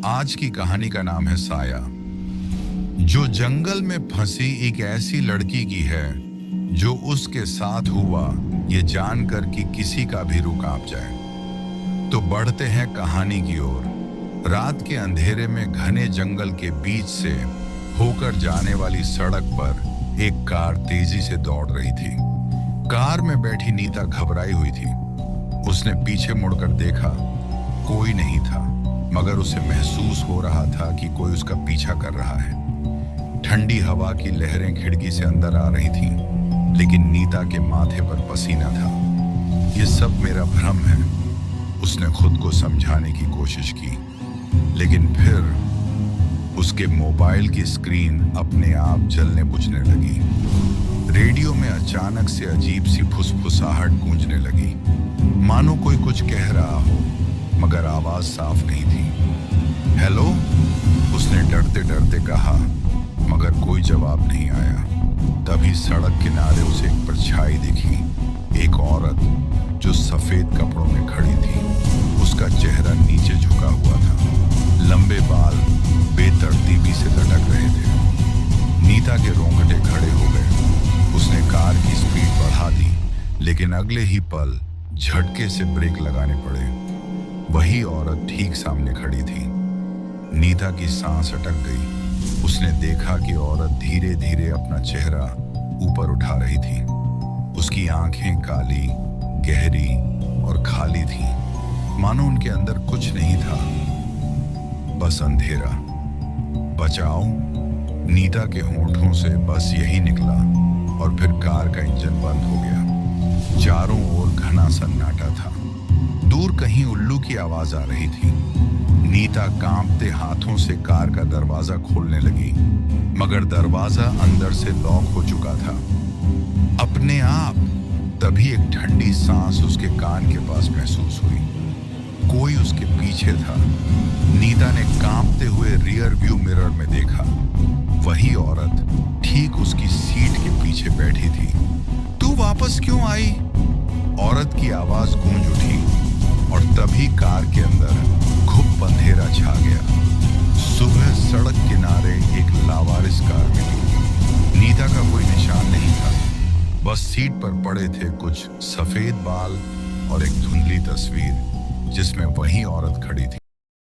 आज की कहानी का नाम है साया, जो जंगल में फंसी एक ऐसी लड़की की है जो उसके साथ हुआ ये जानकर कि किसी का भी रुख कांप जाए। तो बढ़ते हैं कहानी की ओर। रात के अंधेरे में घने जंगल के बीच से होकर जाने वाली सड़क पर एक कार तेजी से दौड़ रही थी। कार में बैठी नीता घबराई हुई थी। उसने पीछे मुड़कर देखा, कोई नहीं था, मगर उसे महसूस हो रहा था कि कोई उसका पीछा कर रहा है। ठंडी हवा की लहरें खिड़की से अंदर आ रही थीं, लेकिन नीता के माथे पर पसीना था। ये सब मेरा भ्रम है, उसने खुद को समझाने की कोशिश की, लेकिन फिर उसके मोबाइल की स्क्रीन अपने आप जलने बुझने लगी। रेडियो में अचानक से अजीब सी फुसफुसाहट गूंजने लगी, मानो कोई कुछ कह रहा हो, मगर आवाज साफ नहीं थी। हेलो, उसने डरते डरते कहा, मगर कोई जवाब नहीं आया। तभी सड़क किनारे उसे एक परछाई दिखी, एक औरत जो सफेद कपड़ों में खड़ी थी। उसका चेहरा नीचे झुका हुआ था, लंबे बाल बेतरतीबी से लटक रहे थे। नीता के रोंगटे खड़े हो गए। उसने कार की स्पीड बढ़ा दी, लेकिन अगले ही पल झटके से ब्रेक लगाने पड़े। वही औरत ठीक सामने खड़ी थी। नीता की सांस अटक गई। उसने देखा कि औरत धीरे धीरे अपना चेहरा ऊपर उठा रही थी। उसकी आंखें काली, गहरी और खाली थीं, मानो उनके अंदर कुछ नहीं था, बस अंधेरा। बचाओ, नीता के होंठों से बस यही निकला, और फिर कार का इंजन बंद हो गया। चारों ओर घना सन्नाटा था। दूर कहीं उल्लू की आवाज आ रही थी। नीता कांपते हाथों से कार का दरवाजा खोलने लगी, मगर दरवाजा अंदर से लॉक हो चुका था। अपने आप तभी एक ठंडी सांस उसके कान के पास महसूस हुई। कोई उसके पीछे था। नीता ने कांपते हुए रियर व्यू मिरर में देखा। वही औरत ठीक उसकी सीट के पीछे बैठी थी। तू वापस क्यों आई? औरत की आवाज गूंज उठी, और तभी कार के अंदर घुप अंधेरा छा गया। सुबह सड़क किनारे एक लावारिस कार मिली। नीता का कोई निशान नहीं था, बस सीट पर पड़े थे कुछ सफेद बाल और एक धुंधली तस्वीर जिसमें वही औरत खड़ी थी।